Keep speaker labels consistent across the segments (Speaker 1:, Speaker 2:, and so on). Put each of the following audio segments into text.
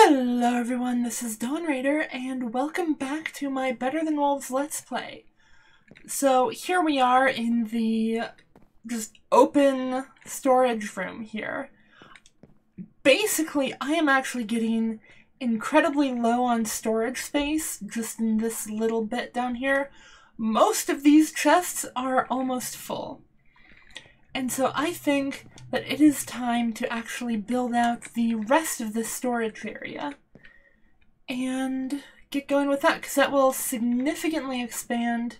Speaker 1: Hello everyone, this is Dawn Raider, and welcome back to my Better Than Wolves Let's Play. So here we are in the just open storage room here. Basically, I am actually getting incredibly low on storage space just in this little bit down here. Most of these chests are almost full. And so I think that it is time to actually build out the rest of this storage area and get going with that, because that will significantly expand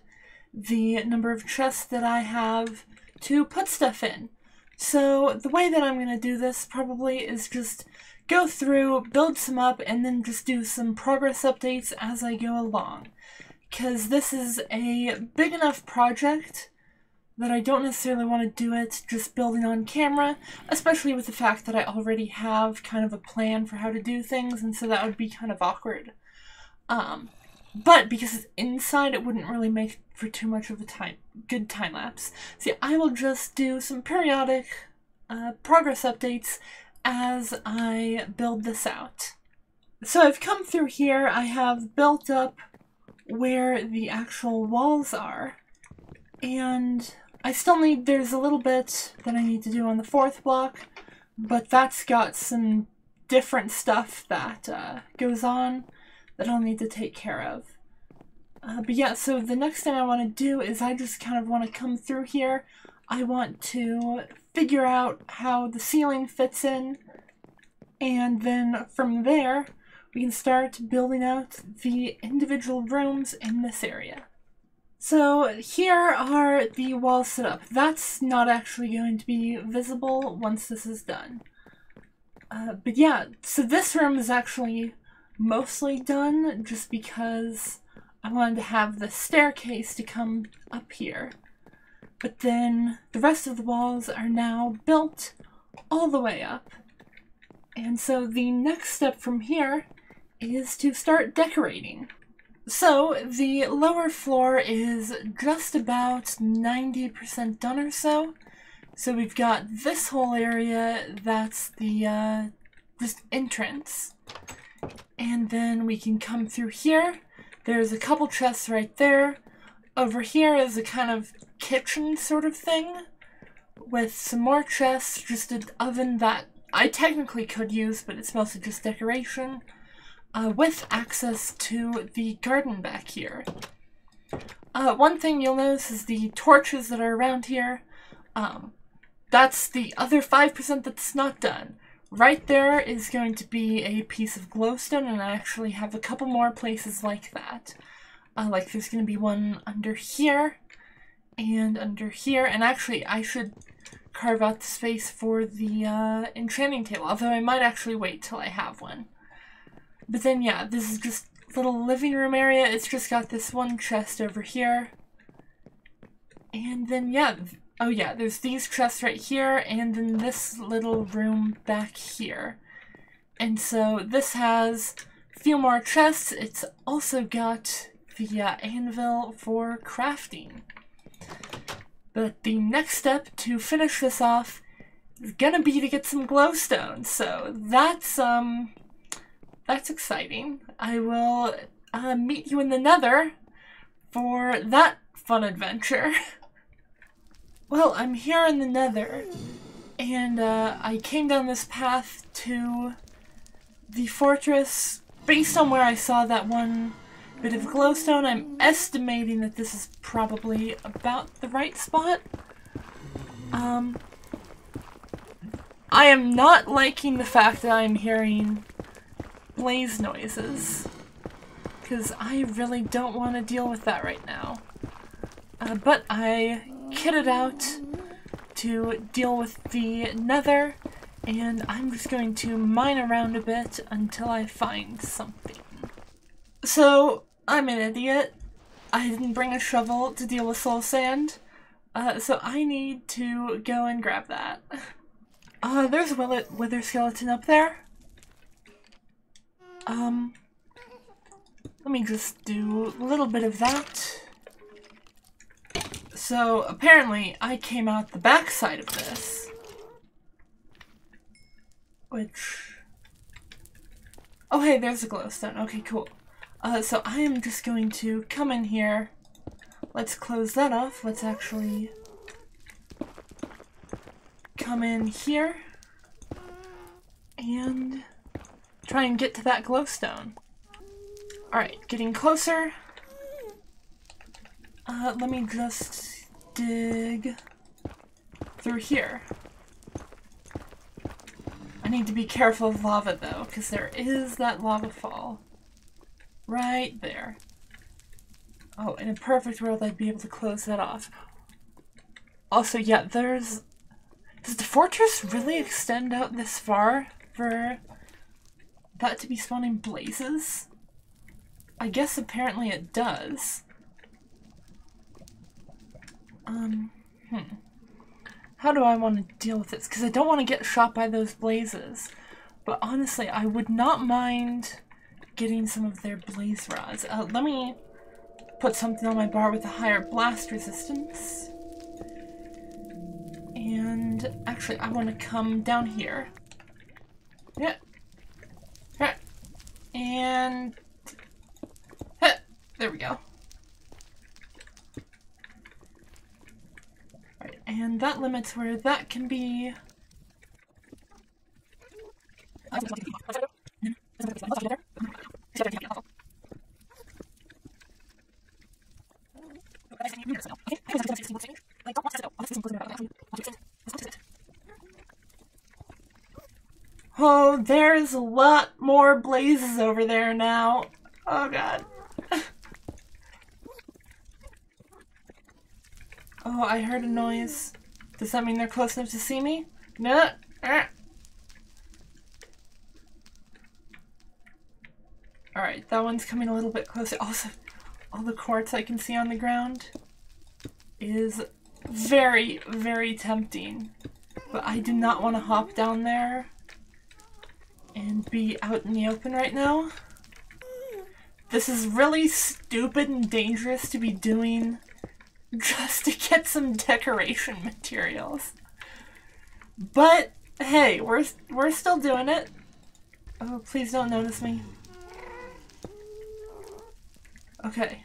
Speaker 1: the number of chests that I have to put stuff in. So the way that I'm going to do this probably is just go through, build some up, and then just do some progress updates as I go along, because this is a big enough project that I don't necessarily want to do it just building on camera, especially with the fact that I already have kind of a plan for how to do things, and so that would be kind of awkward. But because it's inside, it wouldn't really make for too much of a good time lapse. See, I will just do some periodic progress updates as I build this out. So I've come through here, I have built up where the actual walls are, and I still need, there's a little bit that I need to do on the fourth block, but that's got some different stuff that goes on that I'll need to take care of. But yeah, so the next thing I want to do is I just kind of want to come through here. I want to figure out how the ceiling fits in, and then from there we can start building out the individual rooms in this area. So here are the walls set up. That's not actually going to be visible once this is done. But yeah, so this room is actually mostly done just because I wanted to have the staircase to come up here. But then the rest of the walls are now built all the way up. And so the next step from here is to start decorating. So, the lower floor is just about 90% done or so. So we've got this whole area, that's the just entrance. And then we can come through here. There's a couple chests right there. Over here is a kind of kitchen sort of thing with some more chests, just an oven that I technically could use, but it's mostly just decoration. With access to the garden back here. One thing you'll notice is the torches that are around here. That's the other 5% that's not done. Right there is going to be a piece of glowstone, and I actually have a couple more places like that. Like there's going to be one under here, and under here, and actually I should carve out the space for the enchanting table, although I might actually wait till I have one. But then, yeah, this is just a little living room area. It's just got this one chest over here. And then, yeah, oh yeah, there's these chests right here, and then this little room back here. And so this has a few more chests. It's also got the anvil for crafting. But the next step to finish this off is gonna be to get some glowstone. So that's exciting. I will meet you in the Nether for that fun adventure. Well, I'm here in the Nether, and I came down this path to the fortress based on where I saw that one bit of glowstone. I'm estimating that this is probably about the right spot. I am not liking the fact that I'm hearing blaze noises, because I really don't want to deal with that right now. But I kitted out to deal with the Nether, and I'm just going to mine around a bit until I find something. So, I'm an idiot. I didn't bring a shovel to deal with soul sand, so I need to go and grab that. There's a wither skeleton up there. Let me just do a little bit of that. So, apparently, I came out the back side of this. Which Oh, hey, there's a glowstone. Okay, cool. So I am just going to come in here. Let's close that off. Let's actually come in here and try and get to that glowstone. Alright, getting closer. Let me just dig through here. I need to be careful of lava though, because there is that lava fall right there. Oh, in a perfect world I'd be able to close that off. Also, yeah, does the fortress really extend out this far for that to be spawning blazes? I guess apparently it does. How do I want to deal with this? Because I don't want to get shot by those blazes. But honestly, I would not mind getting some of their blaze rods. Let me put something on my bar with a higher blast resistance. And actually, I want to come down here. Yeah. And there we go. Alright, and that limits where that can be. Oh, there's a lot more blazes over there now. Oh god. Oh, I heard a noise. Does that mean they're close enough to see me? No. Alright, that one's coming a little bit closer. Also, all the quartz I can see on the ground is very, very tempting. But I do not want to hop down there and be out in the open right now. This is really stupid and dangerous to be doing just to get some decoration materials. But hey, we're still doing it. Oh, please don't notice me. Okay.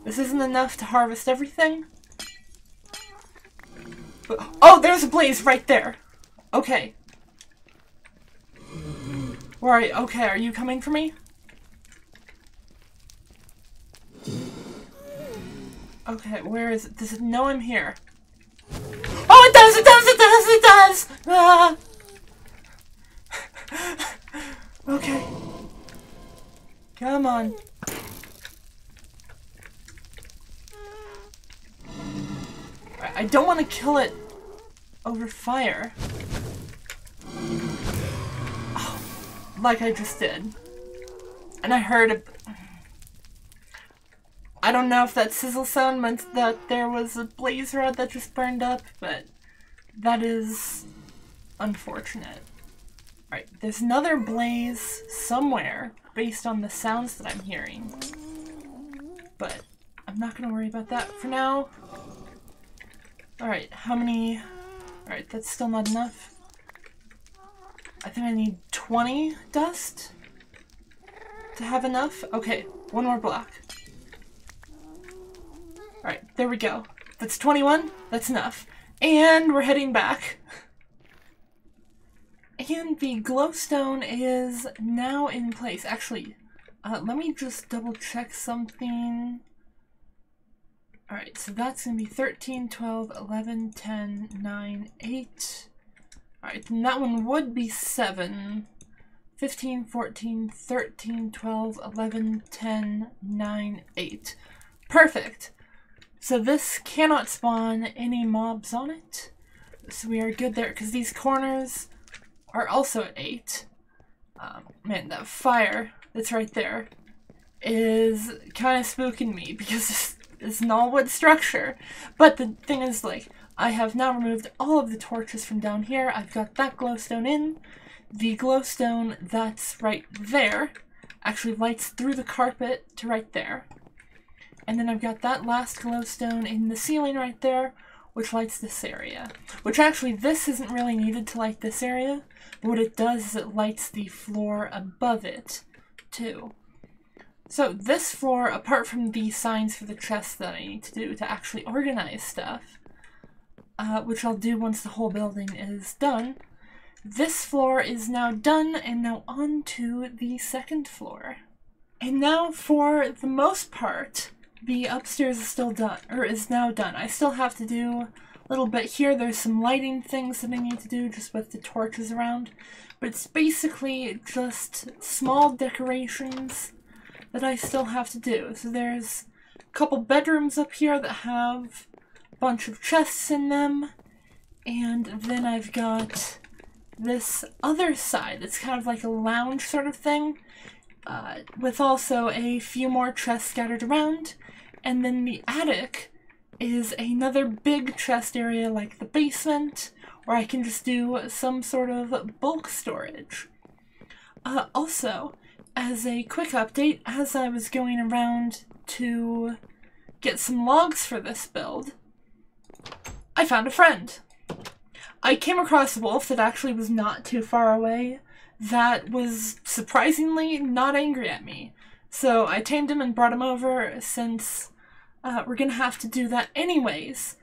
Speaker 1: This isn't enough to harvest everything. But, oh, there's a blaze right there. Okay. Where are you? Okay, are you coming for me? Okay, where is it? Does it know I'm here? Oh, it does! It does! It does! It does! Ah! Okay. Come on. I don't want to kill it over fire. Oh, like I just did. And I heard a... I don't know if that sizzle sound meant that there was a blaze rod that just burned up, but that is unfortunate. Alright, there's another blaze somewhere based on the sounds that I'm hearing. But I'm not going to worry about that for now. Alright, how many... Alright, that's still not enough. I think I need 20 dust to have enough. Okay, one more block. Alright, there we go. That's 21. That's enough. And we're heading back. And the glowstone is now in place. Actually, let me just double check something. Alright, so that's going to be 13, 12, 11, 10, 9, 8. Alright, then that one would be 7. 15, 14, 13, 12, 11, 10, 9, 8. Perfect! So this cannot spawn any mobs on it. So we are good there, because these corners are also at 8. Man, that fire that's right there is kind of spooking me, because it's an all-wood structure. But the thing is, like, I have now removed all of the torches from down here. I've got that glowstone in. The glowstone that's right there actually lights through the carpet to right there. And then I've got that last glowstone in the ceiling right there, which lights this area. Which actually, this isn't really needed to light this area, but what it does is it lights the floor above it, too. So this floor, apart from the signs for the chests that I need to do to actually organize stuff, which I'll do once the whole building is done, this floor is now done, and now on to the second floor. And now, for the most part, the upstairs is still done, or is now done. I still have to do a little bit here. There's some lighting things that I need to do just with the torches around, but it's basically just small decorations that I still have to do. So there's a couple bedrooms up here that have a bunch of chests in them, and then I've got this other side that's kind of like a lounge sort of thing, with also a few more chests scattered around, and then the attic is another big chest area like the basement, where I can just do some sort of bulk storage. Also, as a quick update, as I was going around to get some logs for this build, I found a friend. I came across a wolf that actually was not too far away that was surprisingly not angry at me. So I tamed him and brought him over, since we're gonna have to do that anyways,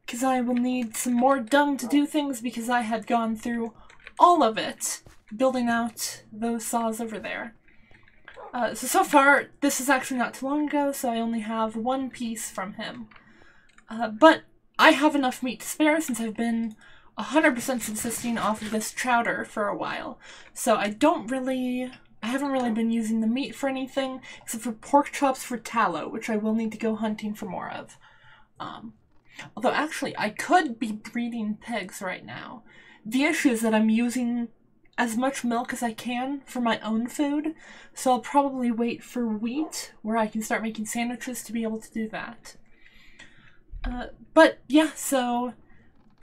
Speaker 1: because I will need some more dung to do things, because I had gone through all of it building out those saws over there. So far, this is actually not too long ago, so I only have one piece from him. But I have enough meat to spare since I've been 100% subsisting off of this chowder for a while. So I haven't really been using the meat for anything, except for pork chops for tallow, which I will need to go hunting for more of. Although actually, I could be breeding pigs right now. The issue is that I'm using as much milk as I can for my own food, so I'll probably wait for wheat, where I can start making sandwiches to be able to do that. But yeah, so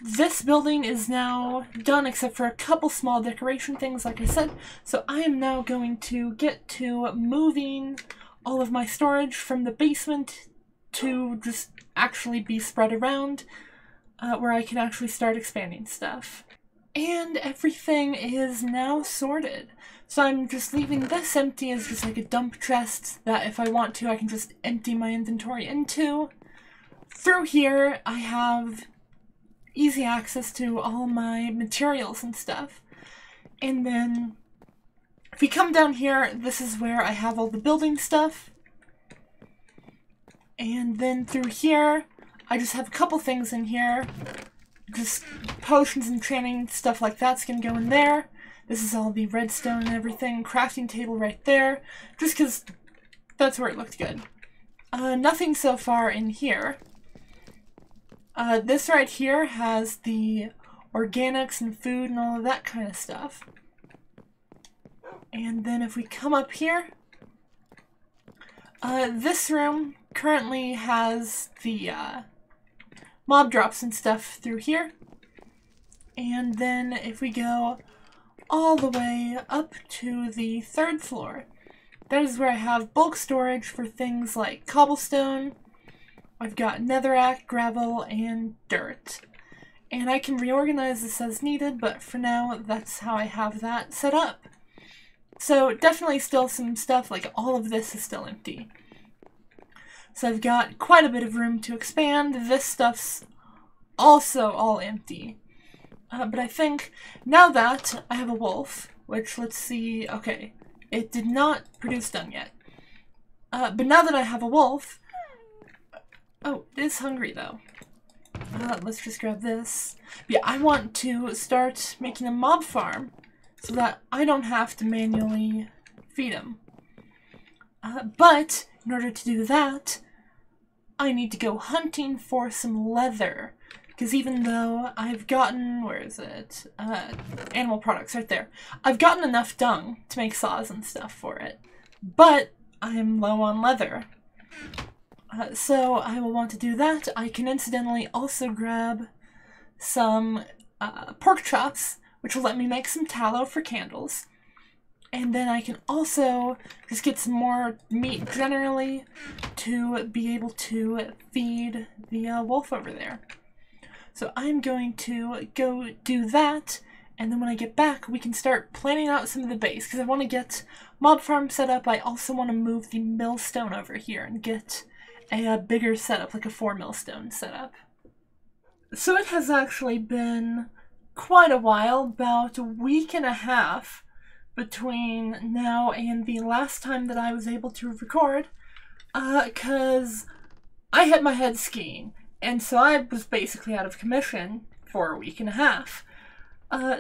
Speaker 1: this building is now done, except for a couple small decoration things, like I said, so I am now going to get to moving all of my storage from the basement to just actually be spread around, where I can actually start expanding stuff. And everything is now sorted. So I'm just leaving this empty as just like a dump chest that if I want to, I can just empty my inventory into. Through here, I have easy access to all my materials and stuff. And then if we come down here, this is where I have all the building stuff. And then through here, I just have a couple things in here. Just potions and training, stuff like that's gonna go in there. This is all the redstone and everything. Crafting table right there, just because that's where it looked good. Nothing so far in here. This right here has the organics and food and all of that kind of stuff. And then if we come up here, this room currently has the mob drops and stuff through here. And then if we go all the way up to the third floor, that is where I have bulk storage for things like cobblestone. I've got netherrack, gravel, and dirt. And I can reorganize this as needed, but for now, that's how I have that set up. So definitely still some stuff, like all of this is still empty. So I've got quite a bit of room to expand. This stuff's also all empty. But I think now that I have a wolf, which let's see, okay, it did not produce dung yet. But now that I have a wolf, oh, it is hungry though. Let's just grab this. Yeah, I want to start making a mob farm so that I don't have to manually feed him. But in order to do that, I need to go hunting for some leather. Because even though I've gotten, where is it? Animal products, right there. I've gotten enough dung to make saws and stuff for it. But I'm low on leather. So I will want to do that. I can incidentally also grab some pork chops, which will let me make some tallow for candles. And then I can also just get some more meat generally to be able to feed the wolf over there. So I'm going to go do that, and then when I get back, we can start planning out some of the base, because I want to get mob farm set up. I also want to move the millstone over here and get a bigger setup, like a 4 millstone setup. So it has actually been quite a while, about a week and a half, between now and the last time that I was able to record, because I hit my head skiing, and so I was basically out of commission for a week and a half.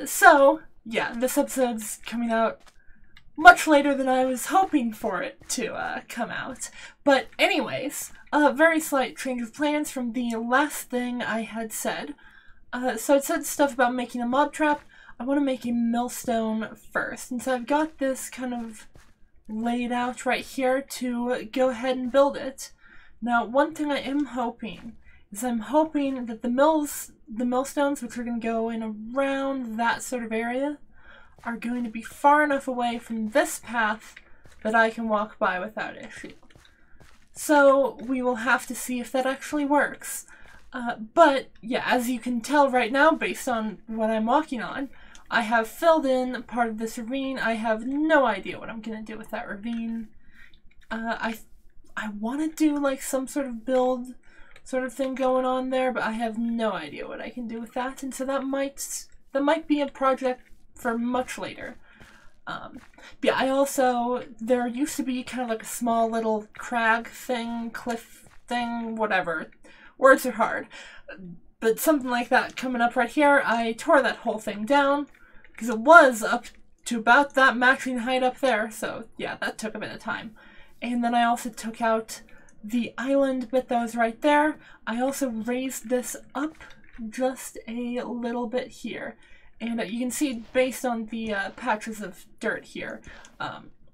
Speaker 1: So, yeah, this episode's coming out much later than I was hoping for it to come out. But anyways, a very slight change of plans from the last thing I had said. So I said stuff about making a mob trap. I want to make a millstone first, and so I've got this kind of laid out right here to go ahead and build it. Now, one thing I am hoping is I'm hoping that the millstones, which are going to go in around that sort of area, are going to be far enough away from this path that I can walk by without issue. So we will have to see if that actually works. But yeah, as you can tell right now, based on what I'm walking on, I have filled in part of this ravine. I have no idea what I'm going to do with that ravine. I want to do like some sort of build sort of thing going on there, but I have no idea what I can do with that, and so that might be a project for much later. But yeah, there used to be kind of like a small little crag thing, cliff thing, whatever. Words are hard. But something like that coming up right here. I tore that whole thing down, because it was up to about that matching height up there, so yeah, that took a bit of time. And then I also took out the island bit that was right there. I also raised this up just a little bit here. And you can see based on the patches of dirt here.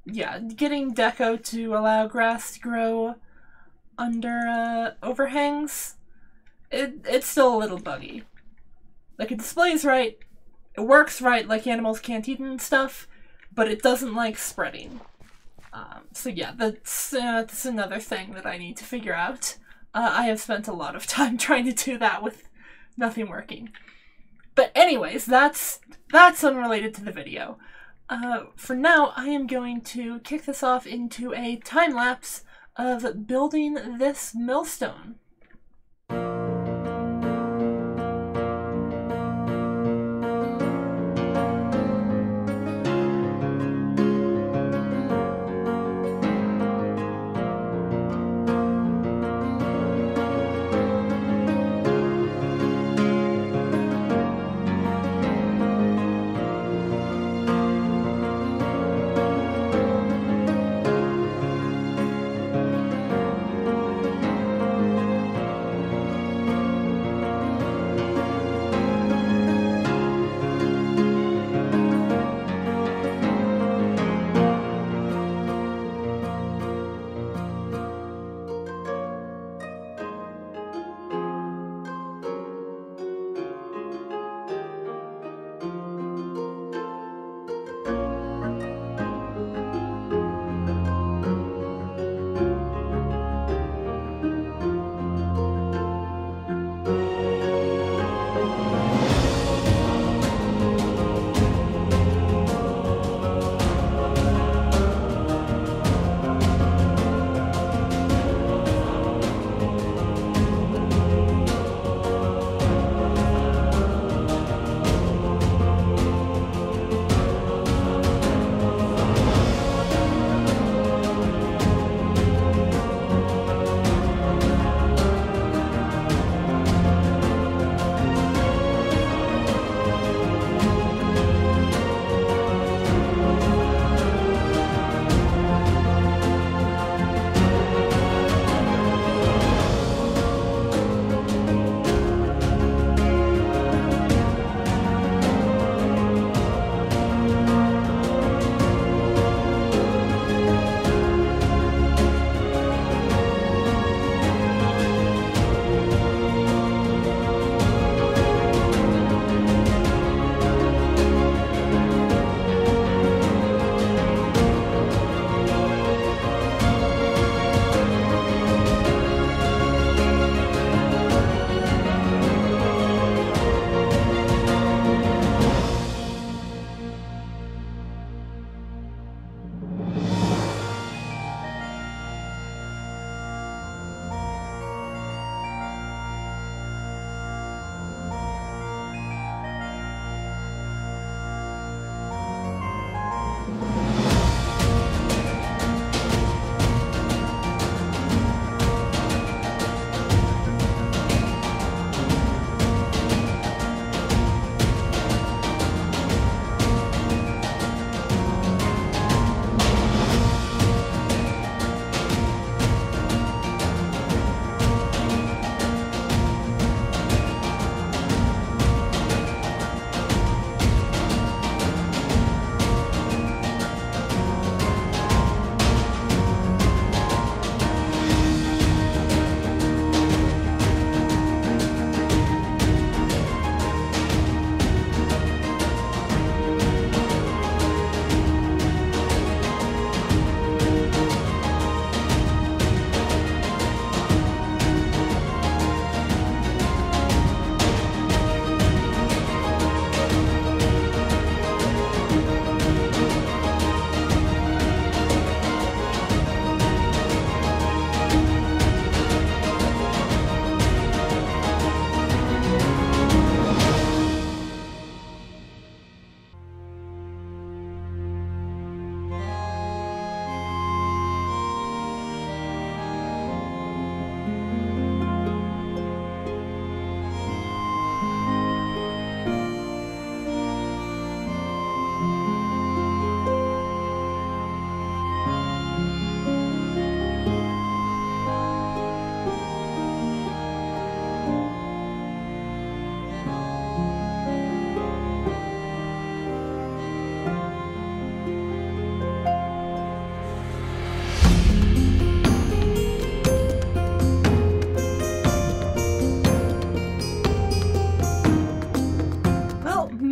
Speaker 1: Yeah, getting deco to allow grass to grow under overhangs, it's still a little buggy. Like, it displays right, it works right, like animals can't eat and stuff, but it doesn't like spreading. So yeah, that's another thing that I need to figure out. I have spent a lot of time trying to do that with nothing working. But anyways, that's unrelated to the video. For now, I am going to kick this off into a time-lapse of building this millstone.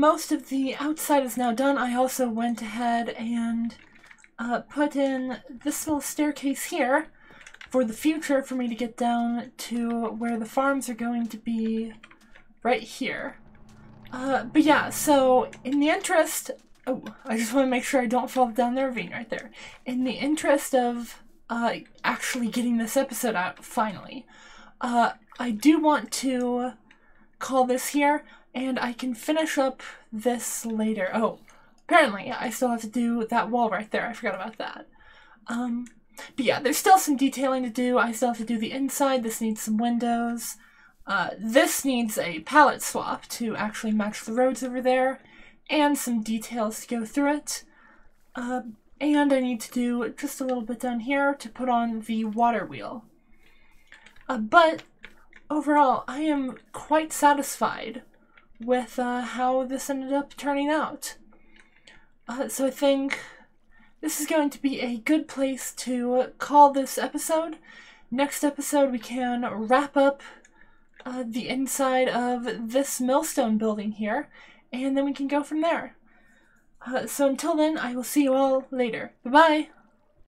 Speaker 1: most of the outside is now done, I also went ahead and put in this little staircase here for the future for me to get down to where the farms are going to be right here. But yeah, so in the interest... Oh, I just want to make sure I don't fall down the ravine right there. In the interest of actually getting this episode out, finally, I do want to call this here, and I can finish up this later. Oh, apparently I still have to do that wall right there. I forgot about that. But yeah, there's still some detailing to do. I still have to do the inside. This needs some windows. This needs a palette swap to actually match the roads over there, and some details to go through it. And I need to do just a little bit down here to put on the water wheel. But overall, I am quite satisfied with how this ended up turning out. So I think this is going to be a good place to call this episode. Next episode, we can wrap up the inside of this Millstone building here, and then we can go from there. So until then, I will see you all later. Bye-bye!